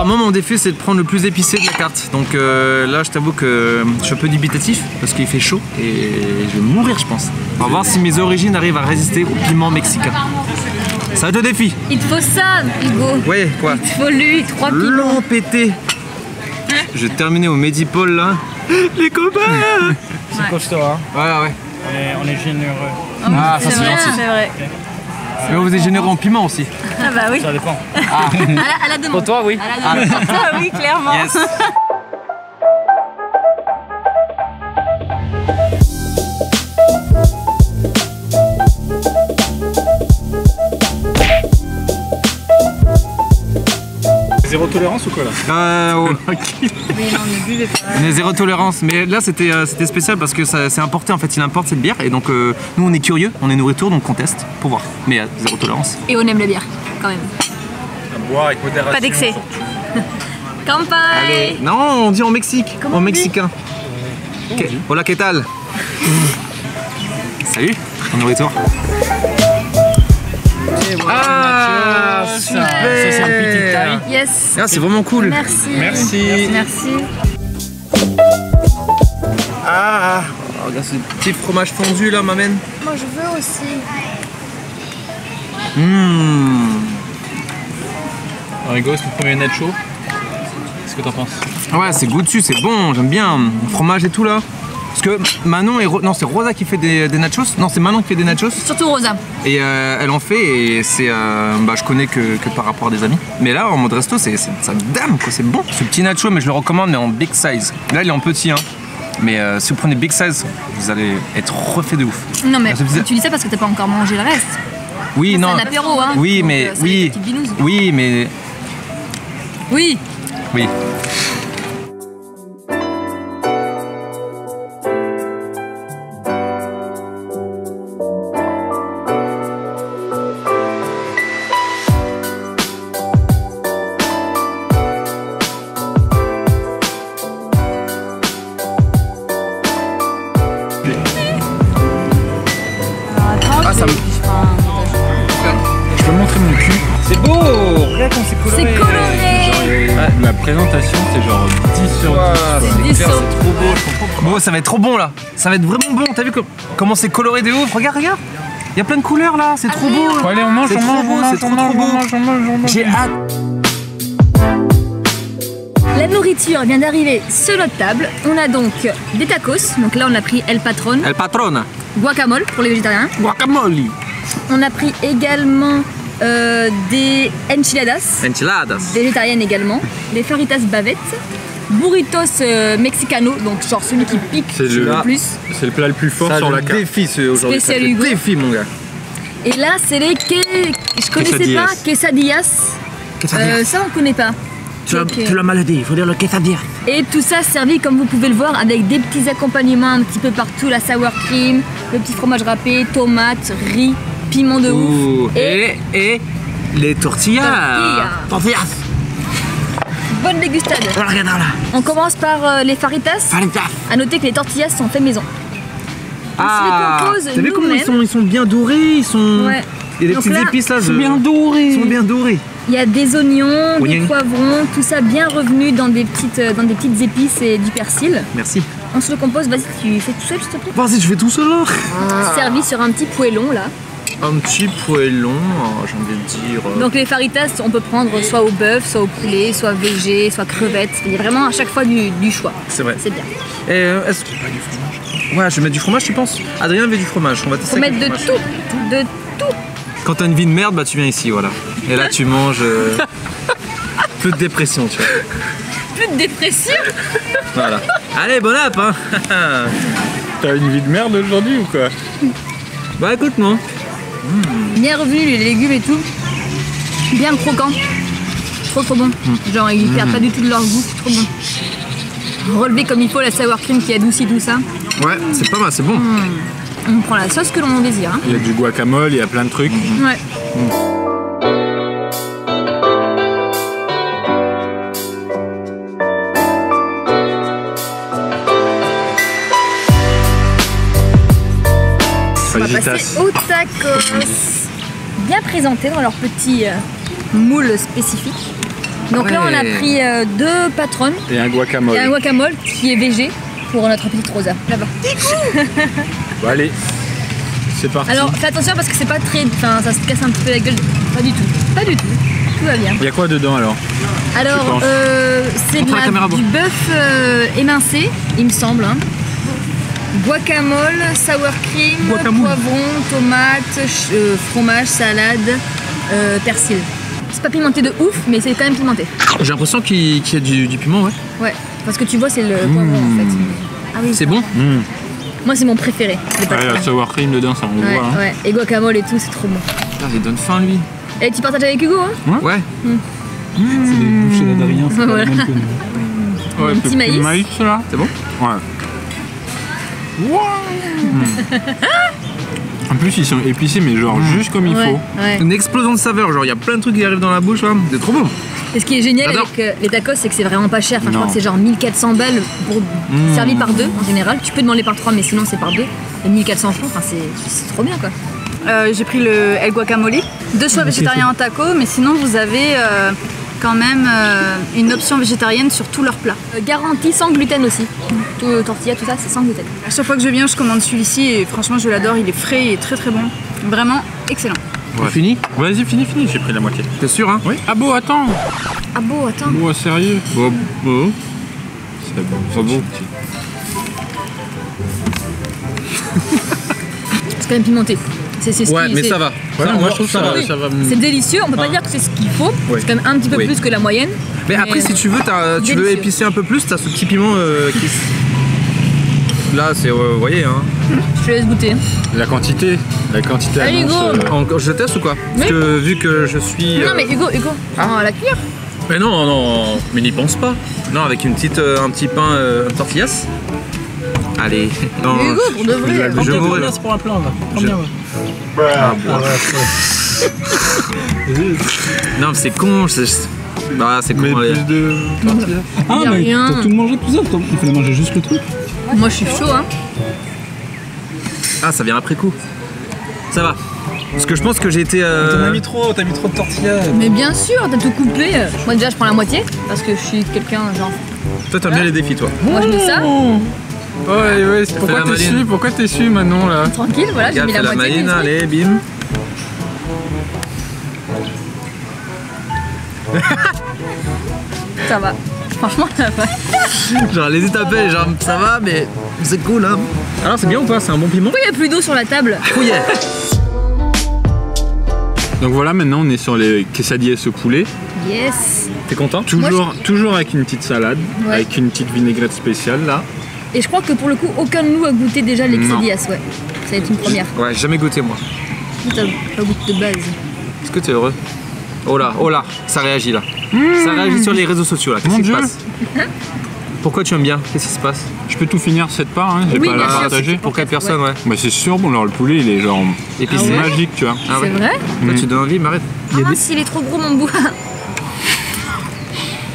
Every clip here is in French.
moi mon défi c'est de prendre le plus épicé de la carte. Donc là je t'avoue que je suis un peu dubitatif parce qu'il fait chaud et je vais mourir je pense. On va voir si mes origines arrivent à résister au piment mexicain. Ça va être le défi. Il te faut ça, Hugo. Ouais, quoi? Il te faut lui, 3 piments. L'empêté. Je vais terminer au Medipole là. Les copains. C'est costaud, hein. Ouais. On est généreux. Ah, ça c'est gentil. C'est vrai. Mais vous êtes généreux en piment aussi. Ah bah oui. Ça dépend. À la demande. Pour toi, oui. À la demande. Pour toi, oui, clairement. Yes. Zéro tolérance ou quoi là? Ouais. Oui, non, ne buvez pas. On est zéro tolérance, mais là c'était spécial parce que c'est importé en fait, il importe cette bière et donc nous on est curieux, on est nourriture donc on teste pour voir, mais zéro tolérance. Et on aime la bière, quand même. À boire avec modération. Pas d'excès. Kampai. Allez, non on dit en Mexique, Comment en on mexicain. Hola, ¿qué tal? Salut, en nourriture. Ah, super. Ça c'est un petit taille. Yes. Ah, c'est vraiment cool. Merci. Merci. Merci. Ah, regarde ce petit fromage fondu là, m'amène. Moi, je veux aussi. Rigo, c'est ton premier nacho. Qu'est-ce que t'en penses? Ouais, c'est goûtu, c'est bon, j'aime bien. Le fromage et tout là. Parce que Manon et non, c'est Rosa qui fait des nachos. Non, c'est Manon qui fait des nachos. Surtout Rosa. Et elle en fait et c'est je connais que par rapport à des amis. Mais là en mode resto c'est dame quoi, c'est bon. Ce petit nacho mais je le recommande mais en big size. Là il est en petit hein. Mais si vous prenez big size, vous allez être refait de ouf. Non mais Ah, tu dis ça parce que t'as pas encore mangé le reste. Oui, Ça, non. c'est un apéro, hein. Oui, Donc, mais ça va être des petites binouses. oui, mais Oui. oui. Ah, ça me... Je peux montrer mon cul. C'est beau. Regarde comme c'est coloré. C'est coloré. La présentation, c'est genre 10 sur 10. C'est 10 clair, sur c'est trop beau, je comprends. Bon, ça va être trop bon là. Ça va être vraiment bon. T'as vu comment c'est coloré de ouf? Regarde. Il y a plein de couleurs là. C'est trop beau. Bon, allez, on mange, C'est on trop mange, beau, on mange, c'est trop, on mange, trop beau. on mange, on mange, on mange. J'ai hâte. La nourriture vient d'arriver sur notre table. On a donc des tacos. Donc là, on a pris El Patron. El Patron. Guacamole pour les végétariens. Guacamole. On a pris également des enchiladas. Enchiladas. Végétariennes également. Des faritas bavettes. Burritos mexicano. Donc genre celui qui pique C'est le plus. C'est le plat le plus fort sur la carte. Défi aujourd'hui. Spécial ça, le Hugo. défi mon gars. Et là, c'est les je connaissais Quesadillas. pas quesadillas. Ça, on connaît pas. Donc, la maladie, il faut dire le quesadilla. et tout ça servi comme vous pouvez le voir avec des petits accompagnements un petit peu partout, la sour cream, le petit fromage râpé, tomates, riz, piment de ouf. Et les tortillas. Tortillas. Bonne dégustade. Regarde là. On commence par les faritas. À noter que les tortillas sont faites maison. On se les compose t'as vu comment nous-mêmes. ils sont bien dorés, ils sont... Ouais. Il y a des Donc petites là, épices là. Ils sont bien dorés. Ils sont bien dorés. Il y a des oignons, des Oignons. poivrons, tout ça bien revenu dans des petites épices et du persil. Merci. On se le compose, vas-y, tu fais tout seul s'il te plaît. Vas-y, je fais tout seul là. Servi sur un petit poêlon là. Un petit poêlon, j'ai envie de dire. Donc les faritas, on peut prendre soit au bœuf, soit au poulet, soit végé, soit crevettes. Il y a vraiment à chaque fois du choix. C'est vrai. C'est bien. Est-ce que pas du fromage? Ouais, je vais mettre du fromage, tu penses? Adrien veut du fromage. On va tester. Faut avec mettre le de fromage. tout, de tout. Quand t'as une vie de merde, bah tu viens ici, voilà. Et là, tu manges. Peu de dépression, tu vois. Plus de dépression. Voilà. Allez, bon app, hein. T'as une vie de merde aujourd'hui ou quoi? Bah écoute, non. Bien revenu les légumes et tout. Bien croquant. Trop bon. Genre ils perdent pas du tout de leur goût, trop bon. Relevé comme il faut la sour cream qui adoucit tout ça. Ouais, c'est pas mal, c'est bon. On prend la sauce que l'on désire. Hein. Il y a du guacamole, il y a plein de trucs. Ouais. On va passer aux tacos. Bien présentés dans leur petit moule spécifique. Donc là, on a Ouais. pris 2 patronnes Et un et guacamole. un guacamole qui est végé pour notre petite Rosa. Là-bas. Bon, allez, c'est parti. Alors fais attention parce que c'est pas très. Enfin, ça se casse un petit peu la gueule. Pas du tout. Pas du tout. Tout va bien. Il y a quoi dedans alors? Alors, pense. c'est Montre la caméra, du bœuf émincé, il me semble. Hein. Guacamole, sour cream, poivron, tomate, fromage, salade, persil. C'est pas pimenté de ouf, mais c'est quand même pimenté. J'ai l'impression qu'il y a du piment, ouais. Ouais, parce que tu vois, c'est le poivron en fait. Ah oui. C'est bon. Moi, c'est mon préféré. Les Ah, il y a pâtes. sour cream dedans, ça on le Ouais, voit. Hein. ouais. Et guacamole et tout, c'est trop bon. Putain, il donne faim, lui. Et tu partages avec Hugo, hein? Ouais. C'est des bouchées d'Adrien, c'est pas Ouais. le même que nous. Ouais, Un petit maïs. maïs là. C'est bon. Ouais. En plus, ils sont épicés, mais genre juste comme il Ouais, faut. ouais. Une explosion de saveurs, genre il y a plein de trucs qui arrivent dans la bouche, là. C'est trop bon. Et ce qui est génial J'adore. avec les tacos, c'est que c'est vraiment pas cher. Enfin, je crois Non. que c'est genre 1400 balles pour servi par 2 en général. Tu peux demander par 3, mais sinon c'est par 2. Et 1400 francs, enfin, c'est trop bien quoi. J'ai pris le El Guacamole. 2 choix végétariens en taco, mais sinon vous avez quand même une option végétarienne sur tous leurs plats. Garantie sans gluten aussi. Tout, tortilla, tout ça, c'est sans gluten. À chaque fois que je viens, je commande celui-ci et franchement je l'adore, il est frais et très très bon. Vraiment excellent. Ouais. Fini. Vas-y, fini, j'ai pris la moitié. T'es sûr, hein? Oui. Ah bon, attends. Ah bon, attends. Bon, sérieux. Bon. C'est bon, Pas bon. C'est quand même pimenté. C'est ce Ouais, qui- mais c'est- ça va. Ouais, Ça, moi je trouve ça, Oui. ça va. C'est délicieux, on peut pas dire que c'est ce qu'il faut. Ouais. C'est quand même un petit peu Oui. plus que la moyenne. Mais après, si tu veux, tu veux délicieux. épicer un peu plus, t'as ce petit piment qui. Là, c'est. Vous voyez, hein. Je te laisse goûter. La quantité Allez, annonce, Hugo. Je teste ou quoi? Parce Oui. que vu que je suis. Non, mais Hugo, à la cuillère. Mais non, mais n'y pense pas. Non, avec un petit pain tortillas. Allez. Non, Hugo, pour de vrai. je mourrai. C'est pour un plan là. Prends Je- bien, ouais. Ah, bon. Non, mais c'est con. Bah, c'est mais con. allez. plus de... Ah, Y a mais rien. t'as tout mangé tout seul, toi. Il fallait manger juste le truc. Moi, je suis chaud, hein. Ah, ça vient après coup. Ça va. Parce que je pense que j'ai été. T'en as mis trop, t'as mis trop de tortillas. Mais bien sûr, t'as tout coupé. Moi, déjà, je prends la moitié parce que je suis quelqu'un, genre. Toi, t'aimes bien les défis, toi. Moi, je mets ça. Ouais, pourquoi la t'es maline. su? Pourquoi t'es su maintenant là? Tranquille, voilà, j'ai Regarde, mis fais la la moitié. maline, désolé. allez, bim. Ça va. Franchement, ça va. Genre, les étapes, genre, ça va, mais c'est cool, hein. Alors, c'est bien ou pas? C'est un bon piment? Pourquoi il n'y a plus d'eau sur la table? Oh yeah. Donc voilà, maintenant on est sur les quesadillas au poulet. Yes. T'es content? Toujours avec une petite salade, Ouais. avec une petite vinaigrette spéciale là. Et je crois que pour le coup, aucun de nous a goûté déjà les Non. quesadillas, ouais. Ça va être une première. Ouais, j'ai jamais goûté, moi. T'as pas goûté de base. Est-ce que t'es heureux? Oh là, ça réagit là. Ça réagit sur les réseaux sociaux là. Qu'est-ce Mon qui se Dieu. passe? Pourquoi tu aimes bien? Qu'est-ce qui se passe? Je peux tout finir cette part, hein, j'ai Oui, pas à bien la sûr, partager. Pour quelle personne, ouais? Bah c'est sûr, bon alors le poulet il est genre Épicé. magique tu vois. Ah C'est ouais. vrai? Toi, tu donnes envie, m'arrête. Ah mince, il est trop gros mon bout.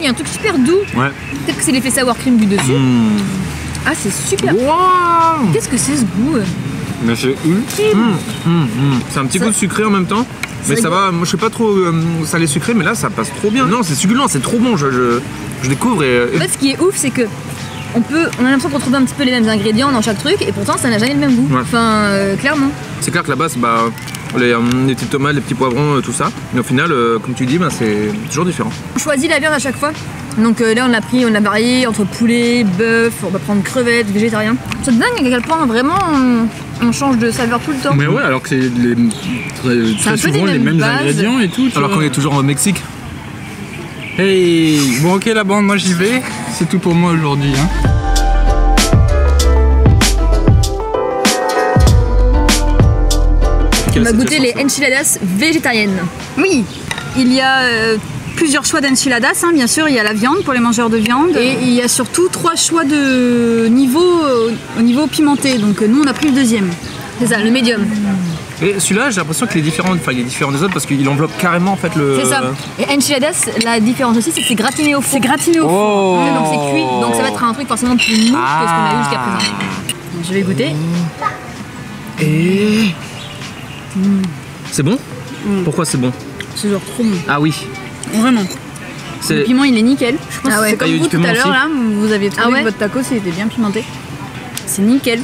Il y a un truc super doux. Ouais. Peut-être que c'est l'effet sour cream du dessus. Mmh. Ah, c'est super. Waouh! Qu'est-ce que c'est ce goût? Mais c'est ultime. C'est un petit Ça- goût de sucré en même temps. Mais ça va, moi je suis pas trop salé sucré, mais là ça passe trop bien. Non, c'est succulent, c'est trop bon. Je découvre et. En fait, ce qui est ouf, c'est que on a l'impression qu'on retrouve un petit peu les mêmes ingrédients dans chaque truc, et pourtant ça n'a jamais le même goût. Ouais. Enfin, clairement. C'est clair que là-bas, bah, les petites tomates, les petits poivrons, tout ça. Mais au final, comme tu dis, bah, c'est toujours différent. On choisit la viande à chaque fois. Donc là, on a varié entre poulet, bœuf, on va prendre crevettes, végétarien. C'est dingue à quel point vraiment on change de saveur tout le temps. Mais ouais, alors que c'est très un peu souvent les les mêmes mêmes bases. ingrédients et tout. tu Alors vois. qu'on est toujours au Mexique. Hey, bon ok la bande, moi j'y vais. C'est tout pour moi aujourd'hui. Hein. On va goûter les enchiladas végétariennes. Oui, il y a plusieurs choix d'enchiladas, hein, bien sûr, il y a la viande pour les mangeurs de viande et il y a surtout 3 choix de niveau au niveau pimenté. Donc nous on a pris le deuxième. C'est ça, le médium. Et celui-là, j'ai l'impression qu'il est différent, enfin il est différent des autres parce qu'il enveloppe carrément en fait le. C'est ça. Et enchiladas, la différence aussi, c'est que c'est gratiné au four. C'est gratiné au four. Oh. Ouais, donc c'est cuit, donc ça va être un truc forcément plus mou que ce qu'on a eu jusqu'à présent. Je vais goûter. Et. C'est bon? Pourquoi c'est bon? C'est genre trop bon. Ah oui. Vraiment. Le piment il est nickel. Je pense Ah ouais. que c'est comme Ah, il y a vous du tout piment à l'heure aussi. là, vous aviez trouvé Ah ouais que votre tacos il était bien pimenté. C'est nickel.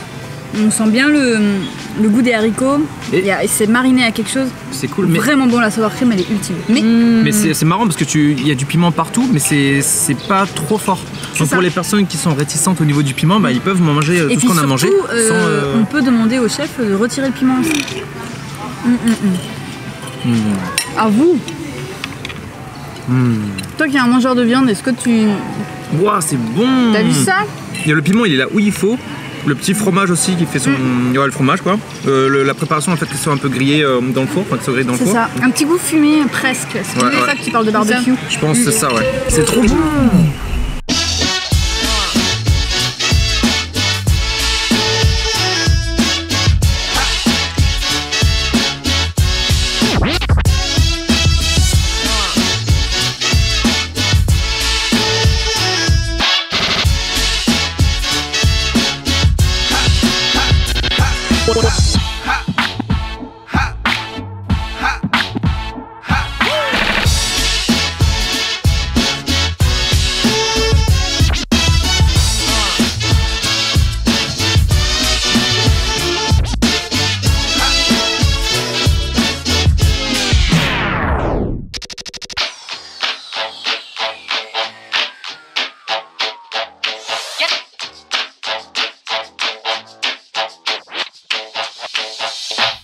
On sent bien le goût des haricots. Et- C'est mariné à quelque chose. C'est cool. Mais, Vraiment bon, la sour cream elle est ultime. Mais mais c'est marrant parce que il y a du piment partout, mais c'est pas trop fort. Donc ça. pour les personnes qui sont réticentes au niveau du piment, bah, ils peuvent manger et tout ce puis qu'on a surtout, mangé. on peut demander au chef de retirer le piment aussi. À vous. Toi qui es un mangeur de viande, est-ce que tu... Waouh, c'est bon. T'as vu ça? Il y a le piment, il est là où il faut. Le petit fromage aussi qui fait son. Ouais, le fromage quoi. La préparation, en fait, qu'il soit un peu grillé dans le four, enfin, qu'il soit grillé dans le C'est four. ça. Un petit goût fumé presque. C'est Ouais, pour ouais. ça que tu parles de barbecue. Je pense que c'est ça, ouais. C'est trop bon.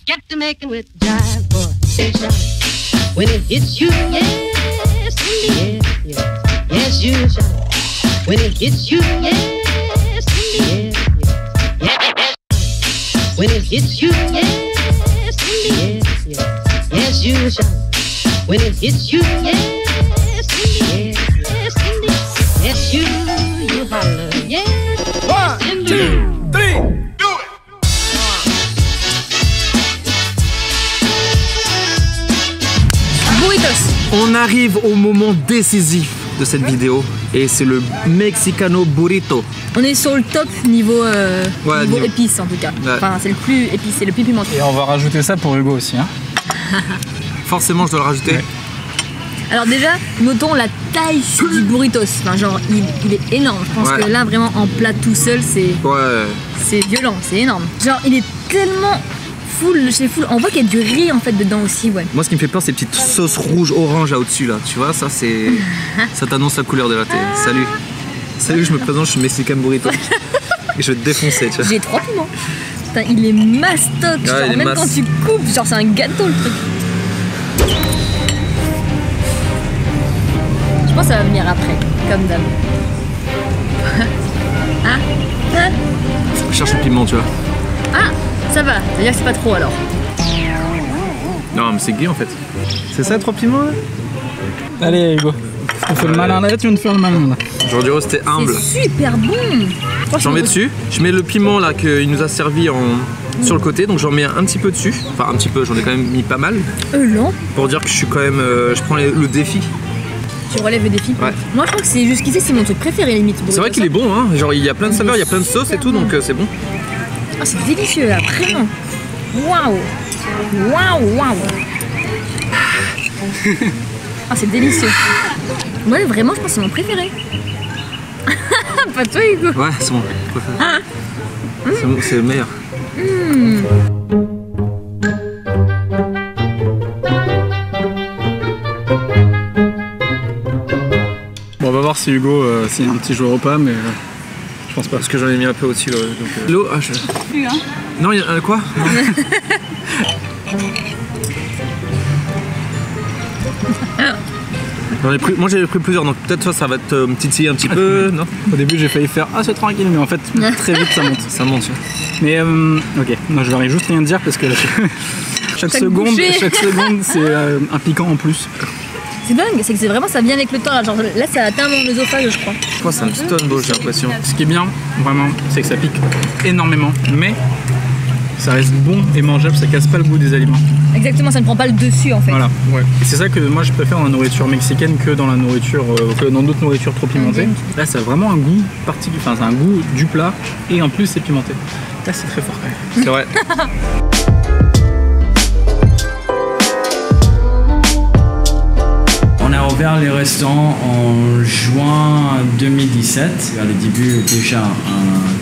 Get to making with jive, boy. Say shout. When it hits you, yes, indeed, yes, yes, you shout. When it hits you, yes, indeed, yes, yes. When it hits you, yes, indeed, yes, yes, you shout. When it hits you, yes, indeed, yes, indeed, yes, you holler, yes. 1, 2, 3. On arrive au moment décisif de cette vidéo et c'est le Mexicano Burrito. On est sur le top niveau, niveau niveau- épices en tout cas. Ouais. Enfin, c'est le plus épicé, le plus pimenté. Et on va rajouter ça pour Hugo aussi. Hein. Forcément, je dois le rajouter. Ouais. Alors déjà, notons la taille du burritos. Enfin, genre, il est énorme. Je pense Ouais. que là, vraiment, en plat tout seul, Ouais. c'est violent, c'est énorme. Genre, il est tellement full, chez full. On voit qu'il y a du riz en fait dedans aussi, ouais. Moi, ce qui me fait peur, c'est les petites sauces rouges orange là au-dessus là. Tu vois, ça c'est. Ça t'annonce la couleur de la télé. Salut. Salut, je me présente, je suis Mexican Burrito. Et je vais te défoncer, tu vois. J'ai 3 piments. Putain, il est mastoc. Ouais, Genre, il est même masse. quand tu coupes, genre, c'est un gâteau le truc. Je pense que ça va venir après, comme d'hab. Je cherche le piment, tu vois. Ah, ça va. C'est-à-dire que c'est pas trop alors. Non, mais c'est gay en fait. C'est ça, 3 piments là. Allez Hugo, on fait le malin là, tu viens de faire le malin là. J'aurais dit, c'était humble. C'est super bon. J'en Franchement, mets dessus. Je mets le piment là qu'il nous a servi sur le côté, donc j'en mets un petit peu dessus. Enfin, un petit peu, j'en ai quand même mis pas mal. non. Pour dire que je suis quand même. Je prends le défi. Tu relèves le défi. Ouais. Moi, je crois que c'est jusqu'ici, c'est mon truc préféré limite. C'est vrai qu'il est bon, hein. Genre, il y a plein de saveurs, il y a plein de sauces et tout, donc c'est bon. Ah, c'est délicieux là, vraiment. Waouh. Waouh, waouh. Ah, c'est délicieux. Ouais, vraiment, je pense que c'est mon préféré. Pas toi, Hugo. Ouais, c'est bon. C'est bon, c'est le meilleur. Bon, on va voir si Hugo s'il y a un petit joueur ou pas, mais je pense pas. Parce que j'en ai mis un peu au-dessus. L'eau, ah, je. Plus, hein. Non, il y a quoi? Non. Moi j'avais pris plusieurs, donc peut-être ça va te titiller un petit peu, non? Au début j'ai failli faire ah c'est tranquille, mais en fait très vite ça monte. Ça monte, tu vois. Mais ok, moi je vais juste rien dire parce que là, chaque seconde bouchée. c'est un piquant en plus. C'est dingue, c'est que c'est vraiment ça vient avec le temps. Là, genre, là ça atteint mon œsophage, je crois. Je crois que c'est un petit tonneau, j'ai l'impression. Ce qui est bien, vraiment, c'est que ça pique énormément, mais ça reste bon et mangeable, ça casse pas le goût des aliments. Exactement, ça ne prend pas le dessus en fait. Voilà, ouais. Et c'est ça que moi je préfère dans la nourriture mexicaine que dans la nourriture, que dans d'autres nourritures trop pimentées. Là, ça a vraiment un goût particulier, enfin, c'est un goût du plat et en plus c'est pimenté. Là, c'est très fort quand même. C'est vrai. On a ouvert ouvert les restaurants en juin 2017. À le début, déjà,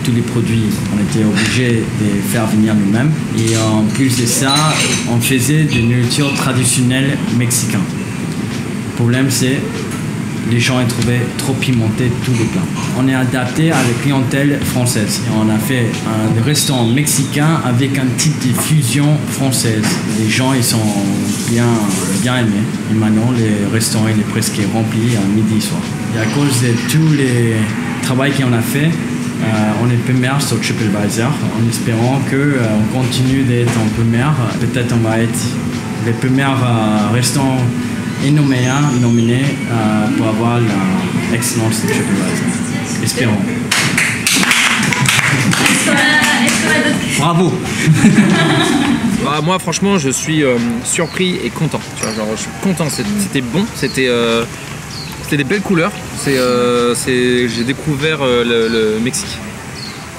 tous les produits, on était obligés de faire venir nous-mêmes. Et en plus de ça, on faisait de nourriture traditionnelle mexicaine. Le problème, c'est les gens ont trouvé trop pimenté tous les plats. On est adapté à la clientèle française. Et on a fait un restaurant mexicain avec un type de fusion française. Les gens ils sont bien aimés. Et maintenant, le restaurant il est presque rempli à midi et soir. Et à cause de tous les travaux qu'on a fait, on est premier sur TripAdvisor en espérant qu'on continue d'être en premier. Peut-être on va être le premier restaurant et nominé pour avoir l'excellence de TripAdvisor. Espérons. Bravo. Moi franchement je suis surpris et content. Tu vois, genre, je suis content, c'était bon, c'était des belles couleurs. J'ai découvert le Mexique.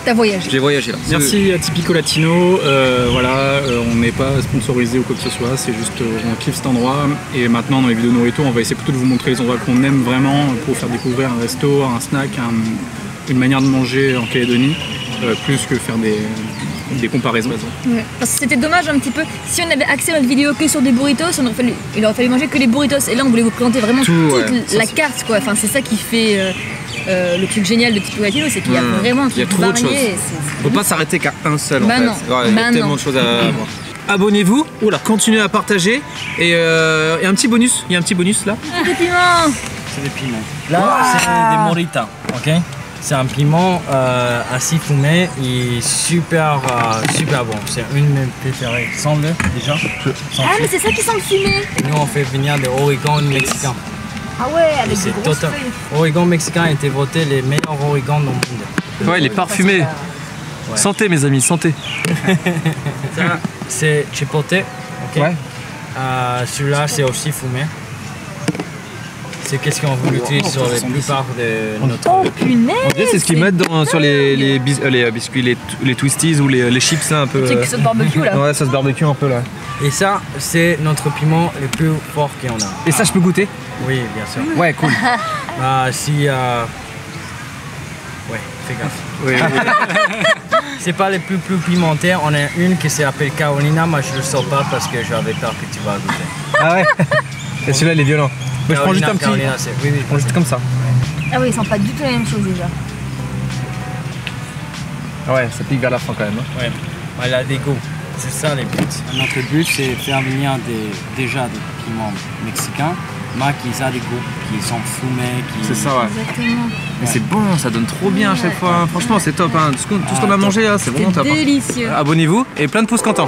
T'as voyagé. J'ai voyagé là. Merci à Typico Latino. On n'est pas sponsorisé ou quoi que ce soit, c'est juste on kiffe cet endroit. Et maintenant dans les vidéos nourriture, on va essayer plutôt de vous montrer les endroits qu'on aime vraiment pour vous faire découvrir un resto, un snack, une manière de manger en Calédonie, plus que faire des comparaisons. Ouais. Parce que c'était dommage un petit peu. Si on avait axé notre vidéo que sur des burritos, il aurait fallu manger que les burritos. Et là on voulait vous présenter vraiment toute la carte quoi. Enfin, c'est ça qui fait le truc génial de Typico Latino, c'est qu'il y a vraiment un truc varié. On peut pas s'arrêter qu'à un seul en fait. Non. Il y a tellement de choses à voir. Abonnez-vous, continuez à partager et un petit bonus. Il y a un petit bonus là. Des piments. C'est des piments. Là, c'est des moritas, ok? C'est un piment assez fumé et super bon. C'est une de mes préférées. Sens-le déjà. Mais c'est ça qui sent le fumé. Nous, on fait venir de Oregon mexicain. Ah ouais, avec des grosses feuilles. Oregon mexicain a été voté les meilleurs Oregon dans le monde. Ouais, il est parfumé. Ouais. Santé mes amis, santé. Ça, c'est chipotle. Okay. Ouais. Celui-là, c'est aussi fumé. C'est qu'est-ce qu'on veut utiliser sur la plupart de notre... Oh punaise! En fait, c'est ce qu'ils mettent sur les biscuits, les twisties ou les chips là un peu... C'est sauce barbecue là. Ouais, sauce barbecue un peu là. Et ça, c'est notre piment le plus fort qu'on a. Et ça, je peux goûter? Oui, bien sûr. Ouais, cool. Ouais, fais gaffe. Oui. C'est pas les plus pimentés. On a une qui s'appelle Carolina, mais je le sors pas parce que j'avais peur que tu vas goûter. Ah ouais? Et celui-là, il est violent. Mais je prends juste un petit. Carolina, oui, je prends juste comme ça. Ah oui, ils sentent pas du tout la même chose déjà. Ah ouais, ça pique vers la fin quand même. Hein. Ouais, elle a des goûts. C'est ça les buts. Notre but, c'est faire venir déjà des piments mexicains, mais qui ont des goûts, qui sont fumés. C'est ça, ouais. Exactement. Mais c'est bon, ça donne trop bien à chaque fois. Franchement, c'est top. Hein. Tout ce qu'on a mangé là, c'est vraiment top. Délicieux. Abonnez-vous et plein de pouces contents.